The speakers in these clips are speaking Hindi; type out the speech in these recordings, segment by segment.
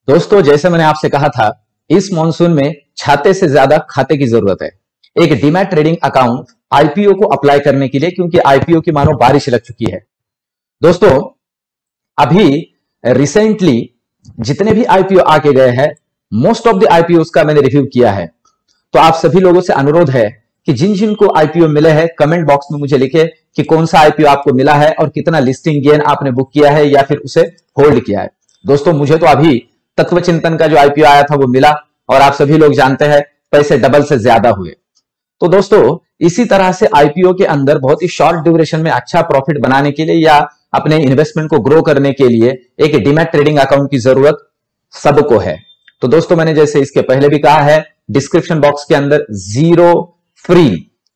दोस्तों, जैसे मैंने आपसे कहा था, इस मॉनसून में छाते से ज्यादा खाते की जरूरत है। एक डीमैट ट्रेडिंग अकाउंट आईपीओ को अप्लाई करने के लिए, क्योंकि आईपीओ की मानो बारिश लग चुकी है। दोस्तों, अभी रिसेंटली जितने भी आईपीओ आके गए हैं, मोस्ट ऑफ द आईपीओ का मैंने रिव्यू किया है। तो आप सभी लोगों से अनुरोध है कि जिन जिन को आईपीओ मिले हैं, कमेंट बॉक्स में मुझे लिखे कि कौन सा आईपीओ आपको मिला है और कितना लिस्टिंग गेन आपने बुक किया है या फिर उसे होल्ड किया है। दोस्तों, मुझे तो अभी तत्व चिंतन का जो आईपीओ आया था वो मिला, और आप सभी लोग जानते हैं पैसे डबल से ज्यादा हुए। तो दोस्तों, इसी तरह से आईपीओ के अंदर बहुत ही शॉर्ट ड्यूरेशन में अच्छा प्रॉफिट बनाने के लिए या अपने इन्वेस्टमेंट को ग्रो करने के लिए एक डीमैट ट्रेडिंग अकाउंट की जरूरत सबको है। तो दोस्तों, मैंने जैसे इसके पहले भी कहा है, डिस्क्रिप्शन बॉक्स के अंदर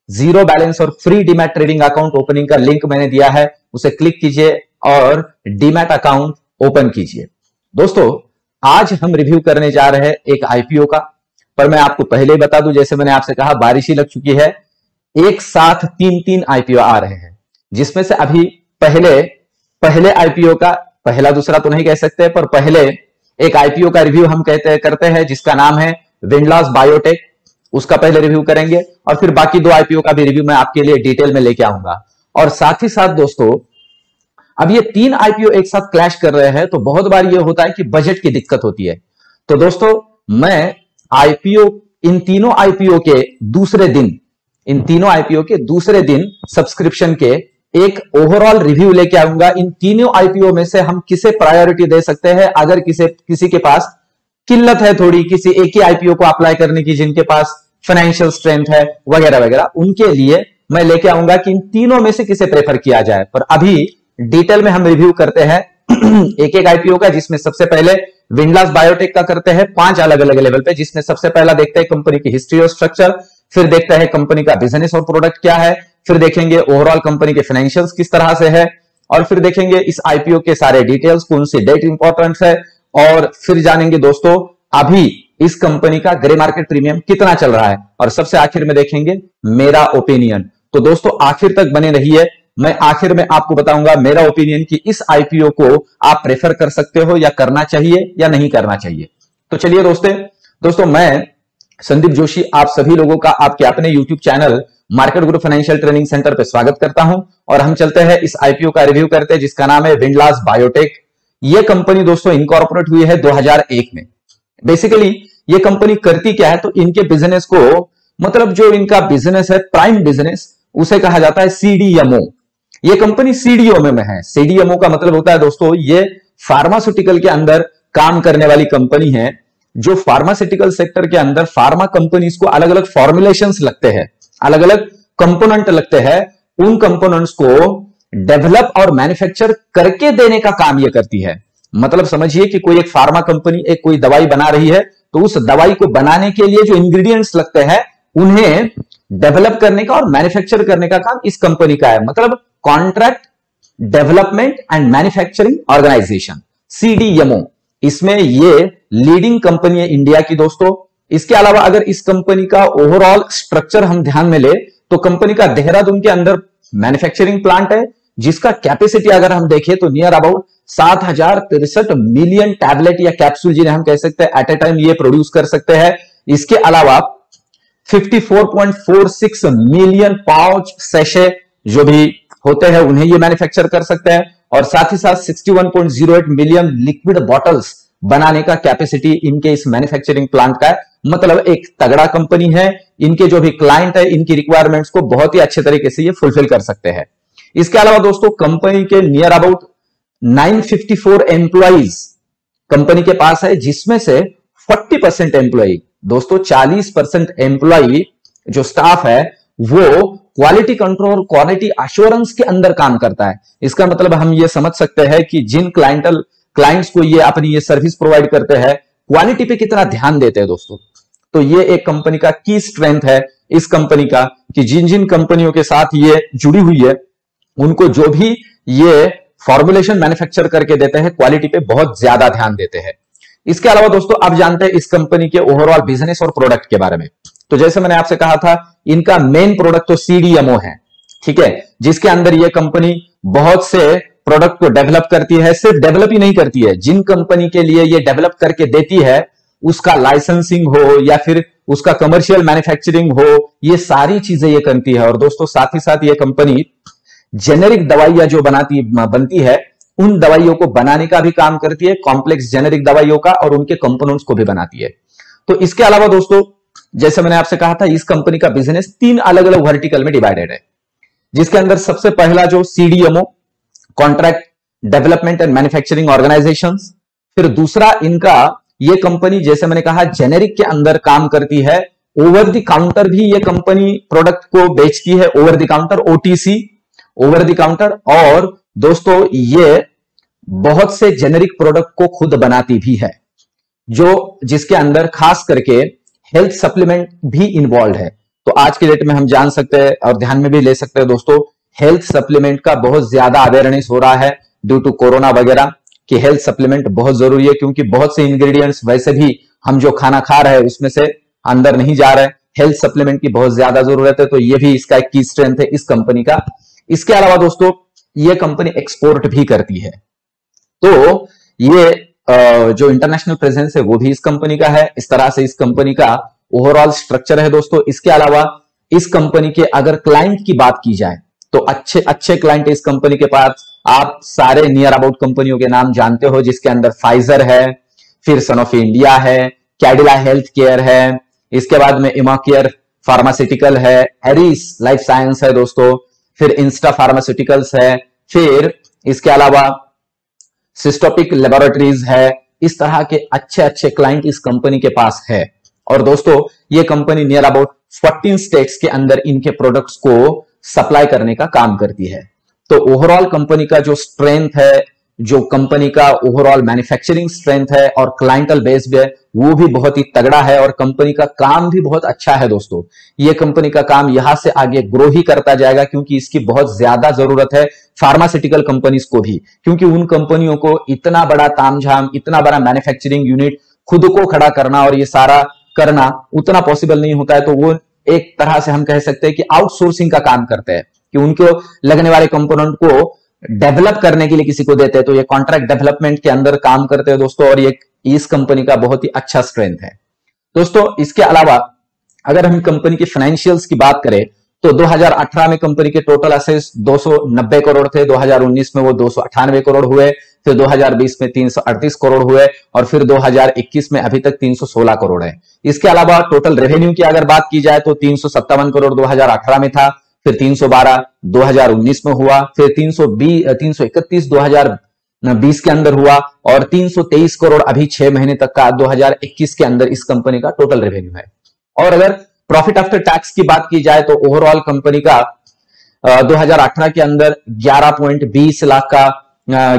जीरो बैलेंस और free demat trading account opening का लिंक मैंने दिया है, उसे क्लिक कीजिए और डीमैट अकाउंट ओपन कीजिए। दोस्तों, आज हम रिव्यू करने जा रहे हैं एक आईपीओ का, पर मैं आपको पहले ही बता दूं, जैसे मैंने आपसे कहा, बारिश ही लग चुकी है। एक साथ तीन आईपीओ आ रहे हैं, जिसमें से अभी पहले आईपीओ का, पहला दूसरा तो नहीं कह सकते, पर पहले एक आईपीओ का रिव्यू हम करते हैं जिसका नाम है विंडलास बायोटेक। उसका पहले रिव्यू करेंगे और फिर बाकी दो आईपीओ का भी रिव्यू मैं आपके लिए डिटेल में लेके आऊंगा। और साथ ही साथ दोस्तों, अब ये तीन आईपीओ एक साथ क्लैश कर रहे हैं, तो बहुत बार ये होता है कि बजट की दिक्कत होती है। तो दोस्तों, मैं इन तीनों आईपीओ के दूसरे दिन सब्सक्रिप्शन के एक ओवरऑल रिव्यू लेके आऊंगा। इन तीनों आईपीओ में से हम किसे प्रायोरिटी दे सकते हैं, अगर किसी के पास किल्लत है थोड़ी, किसी एक ही आईपीओ को अप्लाई करने की, जिनके पास फाइनेंशियल स्ट्रेंथ है वगैरह वगैरह, उनके लिए मैं लेके आऊंगा कि इन तीनों में से किसे प्रेफर किया जाए। पर अभी डिटेल में हम रिव्यू करते हैं एक एक आईपीओ का, जिसमें सबसे पहले विंडलास बायोटेक का करते हैं 5 अलग अलग लेवल पे। जिसमें सबसे पहला देखते हैं कंपनी की हिस्ट्री और स्ट्रक्चर, फिर देखते हैं कंपनी का बिजनेस और प्रोडक्ट क्या है, फिर देखेंगे ओवरऑल कंपनी के फाइनेंशियल्स किस तरह से है, और फिर देखेंगे इस आईपीओ के सारे डिटेल्स, कौन सी डेट इंपॉर्टेंट है, और फिर जानेंगे दोस्तों अभी इस कंपनी का ग्रे मार्केट प्रीमियम कितना चल रहा है, और सबसे आखिर में देखेंगे मेरा ओपिनियन। तो दोस्तों, आखिर तक बने रहिए, मैं आखिर में आपको बताऊंगा मेरा ओपिनियन कि इस आईपीओ को आप प्रेफर कर सकते हो या करना चाहिए या नहीं करना चाहिए। तो चलिए दोस्तों, मैं संदीप जोशी आप सभी लोगों का आपके अपने यूट्यूब चैनल मार्केट गुरु फाइनेंशियल ट्रेनिंग सेंटर पे स्वागत करता हूं, और हम चलते हैं इस आईपीओ का रिव्यू करते हैं, जिसका नाम है विंडलास बायोटेक। यह कंपनी दोस्तों इनकॉर्पोरेट हुई है 2001 में। बेसिकली ये कंपनी करती क्या है, तो इनके बिजनेस को, मतलब जो इनका बिजनेस है, प्राइम बिजनेस, उसे कहा जाता है सीडीएमओ। ये कंपनी सीडीएमओ में है। सीडीएमओ का मतलब होता है दोस्तों, ये फार्मास्यूटिकल के अंदर काम करने वाली कंपनी है, जो फार्मास्यूटिकल सेक्टर के अंदर फार्मा कंपनीज को अलग अलग फॉर्मुलेशंस लगते हैं, अलग अलग कंपोनेंट लगते हैं, उन कंपोनेंट्स को डेवलप और मैन्युफैक्चर करके देने का काम ये करती है। मतलब समझिए कि कोई एक फार्मा कंपनी एक कोई दवाई बना रही है, तो उस दवाई को बनाने के लिए जो इंग्रेडिएंट्स लगते हैं, उन्हें डेवलप करने का और मैन्युफैक्चर करने का काम इस कंपनी का है। मतलब contract development and manufacturing organisation, CDMO. इसमें ये लीडिंग कंपनी है इंडिया की दोस्तों। इसके अलावा अगर इस कंपनी का ओवरऑल स्ट्रक्चर हम ध्यान में ले, तो कंपनी का देहरादून के अंदर मैन्युफैक्चरिंग प्लांट है, जिसका कैपेसिटी अगर हम देखें तो नियर अबाउट 7063 मिलियन टैबलेट या कैप्सूल, जिन्हें हम कह सकते हैं एट ए टाइम, ये प्रोड्यूस कर सकते हैं। इसके अलावा 54.46 मिलियन पाउच सैशे जो भी होते हैं, उन्हें ये मैन्युफैक्चर कर सकते हैं, और साथ ही साथ 61.08 मिलियन लिक्विड बॉटल्स बनाने का कैपेसिटी इनके इस मैन्युफैक्चरिंग प्लांट का है। मतलब एक तगड़ा कंपनी है। इनके जो भी क्लाइंट है, इनकी रिक्वायरमेंट्स को बहुत ही अच्छे तरीके से ये फुलफिल कर सकते हैं। इसके अलावा दोस्तों, कंपनी के नियर अबाउट 954 एम्प्लॉइज कंपनी के पास है, जिसमें से 40% एम्प्लॉई, दोस्तों 40% एम्प्लॉई जो स्टाफ है, वो क्वालिटी कंट्रोल, क्वालिटी अश्योरेंस के अंदर काम करता है। इसका मतलब हम ये समझ सकते हैं कि जिन क्लाइंट्स को ये अपनी ये सर्विस प्रोवाइड करते हैं, क्वालिटी पे कितना ध्यान देते हैं दोस्तों। तो ये एक कंपनी का की स्ट्रेंथ है इस कंपनी का, कि जिन जिन कंपनियों के साथ ये जुड़ी हुई है, उनको जो भी ये फॉर्मुलेशन मैन्युफैक्चर करके देते हैं, क्वालिटी पे बहुत ज्यादा ध्यान देते हैं। इसके अलावा दोस्तों, अब जानते हैं इस कंपनी के ओवरऑल बिजनेस और प्रोडक्ट के बारे में। तो जैसे मैंने आपसे कहा था, इनका मेन प्रोडक्ट तो सीडीएमओ है, ठीक है, जिसके अंदर ये कंपनी बहुत से प्रोडक्ट को डेवलप करती है, सिर्फ डेवलप ही नहीं करती है, जिन कंपनी के लिए ये डेवलप करके देती है उसका लाइसेंसिंग हो या फिर उसका कमर्शियल मैन्युफैक्चरिंग हो, ये सारी चीजें ये करती है। और दोस्तों साथ ही साथ ये कंपनी जेनेरिक दवाइयां जो बनती है उन दवाइयों को बनाने का भी काम करती है, कॉम्प्लेक्स जेनेरिक दवाइयों का, और उनके कंपोनेंट्स को भी बनाती है। तो इसके अलावा दोस्तों जैसे मैंने आपसे कहा था, इस कंपनी का बिजनेस 3 अलग अलग वर्टिकल में डिवाइडेड है, जिसके अंदर सबसे पहला जो CDMO, contract development and manufacturing organisations, फिर दूसरा इनका ये कंपनी जैसे मैंने कहा जेनेरिक के अंदर काम करती है, ओवर द काउंटर भी ये कंपनी प्रोडक्ट को बेचती है, over the counter OTC, over the counter. और दोस्तों ये बहुत से जेनेरिक प्रोडक्ट को खुद बनाती भी है, जो जिसके अंदर खास करके हेल्थ सप्लीमेंट भी इन्वॉल्व है। तो आज के डेट में हम जान सकते हैं और ध्यान में भी ले सकते हैं दोस्तों, हेल्थ सप्लीमेंट का बहुत ज्यादा अवेयरनेस हो रहा है ड्यू टू कोरोना वगैरह, कि हेल्थ सप्लीमेंट बहुत जरूरी है, क्योंकि बहुत से इंग्रेडिएंट्स वैसे भी हम जो खाना खा रहे हैं उसमें से अंदर नहीं जा रहे, हेल्थ सप्लीमेंट की बहुत ज्यादा जरूरत है। तो ये भी इसका एक की स्ट्रेंथ है इस कंपनी का। इसके अलावा दोस्तों ये कंपनी एक्सपोर्ट भी करती है, तो ये जो इंटरनेशनल प्रेजेंस है वो भी इस कंपनी का है। इस तरह से इस कंपनी का ओवरऑल स्ट्रक्चर है दोस्तों। इसके अलावा इस कंपनी के अगर क्लाइंट की बात की जाए तो अच्छे अच्छे क्लाइंट इस कंपनी के पास। आप सारे नियर अबाउट कंपनियों के नाम जानते हो, जिसके अंदर फाइजर है, फिर सनोफी इंडिया है, कैडिला हेल्थ केयर है, इसके बाद में इमाकेयर फार्मास्यूटिकल है, एरिस लाइफ साइंस है दोस्तों, फिर इंस्टा फार्मास्यूटिकल्स है, फिर इसके अलावा सिस्टोपिक लेबोरेटरीज है। इस तरह के अच्छे अच्छे क्लाइंट इस कंपनी के पास है। और दोस्तों ये कंपनी नियर अबाउट 14 स्टेट्स के अंदर इनके प्रोडक्ट्स को सप्लाई करने का काम करती है। तो ओवरऑल कंपनी का जो स्ट्रेंथ है, जो कंपनी का ओवरऑल मैन्युफैक्चरिंग स्ट्रेंथ है और क्लाइंटल बेस भी है, वो भी बहुत ही तगड़ा है और कंपनी का काम भी बहुत अच्छा है दोस्तों। ये कंपनी का काम यहां से आगे ग्रो ही करता जाएगा, क्योंकि इसकी बहुत ज्यादा जरूरत है फार्मास्यूटिकल कंपनीज को भी, क्योंकि उन कंपनियों को इतना बड़ा तामझाम, इतना बड़ा मैन्युफैक्चरिंग यूनिट खुद को खड़ा करना और ये सारा करना उतना पॉसिबल नहीं होता है। तो वो एक तरह से हम कह सकते हैं कि आउटसोर्सिंग का काम करते हैं, कि उनको लगने वाले कंपोनेंट को डेवलप करने के लिए किसी को देते हैं। तो ये कॉन्ट्रैक्ट डेवलपमेंट के अंदर काम करते हैं दोस्तों, और ये इस कंपनी का बहुत ही अच्छा स्ट्रेंथ है दोस्तों। इसके अलावा अगर हम कंपनी की फाइनेंशियल्स की बात करें तो 2018 में कंपनी के टोटल असेट्स 290 करोड़ थे, 2019 में वो 298 करोड़ हुए, फिर 2020 में 338 करोड़ हुए, और फिर 2021 में अभी तक 316 करोड़ है। इसके अलावा टोटल रेवेन्यू की अगर बात की जाए तो 357 करोड़ 2018 में था, फिर 312 2019 में हुआ, फिर 331 2020 के अंदर हुआ, और 323 करोड़ अभी 6 महीने तक का 2021 के अंदर इस कंपनी का टोटल रेवेन्यू है। और अगर प्रॉफिट आफ्टर टैक्स की बात की जाए तो ओवरऑल कंपनी का 2018 के अंदर 11.20 लाख का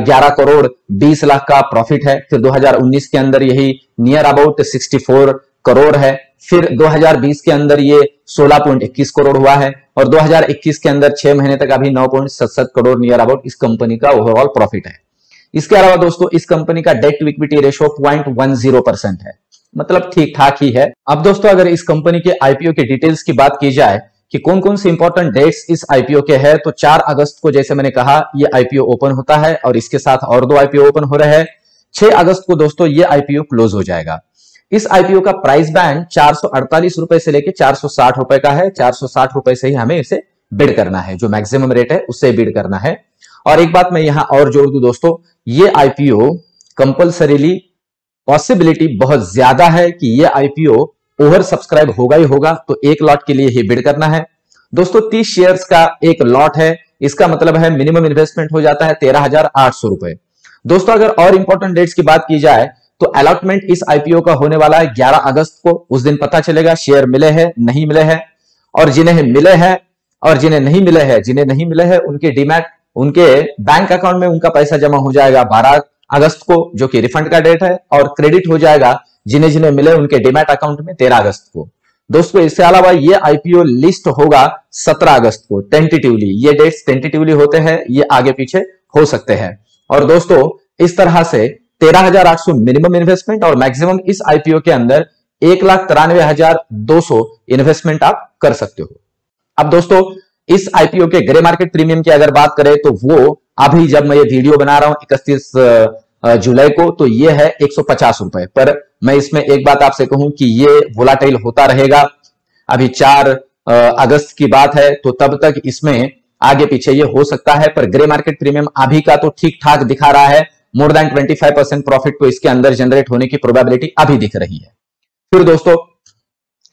11 करोड़ 20 लाख का प्रॉफिट है, फिर 2019 के अंदर यही नियर अबाउट 64 करोड़ है, फिर 2020 के अंदर ये 16.21 करोड़ हुआ है, और 2021 के अंदर 6 महीने तक अभी 9.77 करोड़ नियर अबाउट इस कंपनी का ओवरऑल प्रॉफिट है। इसके अलावा दोस्तों इस कंपनी का डेट टू इक्विटी रेशियो 0.10% है, मतलब ठीक ठाक ही है। अब दोस्तों अगर इस कंपनी के आईपीओ के डिटेल्स की बात की जाए कि कौन कौन से इंपॉर्टेंट डेट्स इस आईपीओ के हैं, तो 4 अगस्त को जैसे मैंने कहा ये आईपीओ ओपन होता है, और इसके साथ और 2 आईपीओ ओपन हो रहे हैं। 6 अगस्त को दोस्तों ये आईपीओ क्लोज हो जाएगा। इस आईपीओ का प्राइस बैंड 448 रुपए से लेकर 460 रुपए का है। 460 रुपए से ही हमें इसे बिड करना है, जो मैक्सिमम रेट है उससे बिड करना है। और एक बात मैं यहां और जोड़ दूं दोस्तों, ये आईपीओ कंपल्सरीली पॉसिबिलिटी बहुत ज्यादा है कि ये आईपीओ ओवर सब्सक्राइब होगा ही होगा, तो 1 लॉट के लिए ही बिड करना है दोस्तों। 30 शेयर्स का 1 लॉट है, इसका मतलब है मिनिमम इन्वेस्टमेंट हो जाता है 13,800 रुपए। दोस्तों अगर और इंपॉर्टेंट डेट्स की बात की जाए तो अलॉटमेंट इस आईपीओ का होने वाला है 11 अगस्त को। उस दिन पता चलेगा शेयर मिले हैं नहीं मिले हैं, और जिन्हें मिले हैं और जिन्हें नहीं मिले हैं उनके डीमैट, उनके बैंक अकाउंट में उनका पैसा जमा हो जाएगा 12 अगस्त को, जो कि रिफंड का डेट है, और क्रेडिट हो जाएगा जिन्हें जिन्हें मिले उनके डीमैट अकाउंट में 13 अगस्त को। दोस्तों इसके अलावा ये आईपीओ लिस्ट होगा 17 अगस्त को टेंटेटिवली। ये डेट्स टेंटेटिवली होते हैं, ये आगे पीछे हो सकते हैं। और दोस्तों इस तरह से 13,800 मिनिमम इन्वेस्टमेंट और मैक्सिमम इस आईपीओ के अंदर 1,93,200 इन्वेस्टमेंट आप कर सकते हो। अब दोस्तों इस आईपीओ के ग्रे मार्केट प्रीमियम की अगर बात करें तो वो अभी जब मैं ये वीडियो बना रहा हूं 31 जुलाई को, तो ये है 150 रुपए। पर मैं इसमें एक बात आपसे कहूं कि ये वोलाटाइल होता रहेगा। अभी 4 अगस्त की बात है, तो तब तक इसमें आगे पीछे ये हो सकता है। पर ग्रे मार्केट प्रीमियम अभी का तो ठीक ठाक दिखा रहा है। मोर देन 25% प्रॉफिट तो इसके अंदर जनरेट होने की प्रोबेबिलिटी अभी दिख रही है। फिर दोस्तों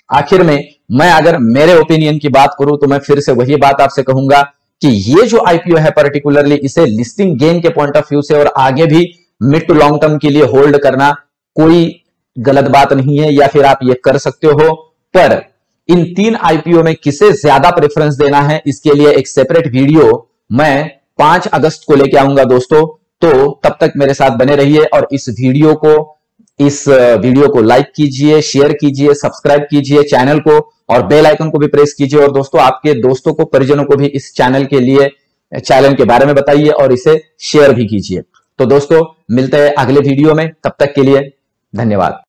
आखिर में मैं अगर मेरे ओपिनियन की बात करूं, तो मैं फिर से वही बात आपसे कहूंगा कि ये जो आईपीओ है पर्टिकुलरली, इसे लिस्टिंग गेन के पॉइंट ऑफ व्यू से और आगे भी मिड टू लॉन्ग टर्म के लिए होल्ड करना कोई गलत बात नहीं है, या फिर आप ये कर सकते हो। पर इन 3 आईपीओ में किसे ज्यादा प्रेफरेंस देना है, इसके लिए एक सेपरेट वीडियो मैं 5 अगस्त को लेके आऊंगा दोस्तों। तो तब तक मेरे साथ बने रहिए और इस वीडियो को लाइक कीजिए, शेयर कीजिए, सब्सक्राइब कीजिए चैनल को, और बेल आइकन को भी प्रेस कीजिए। और दोस्तों आपके दोस्तों को, परिजनों को भी इस चैनल के बारे में बताइए और इसे शेयर भी कीजिए। तो दोस्तों मिलते हैं अगले वीडियो में, तब तक के लिए धन्यवाद।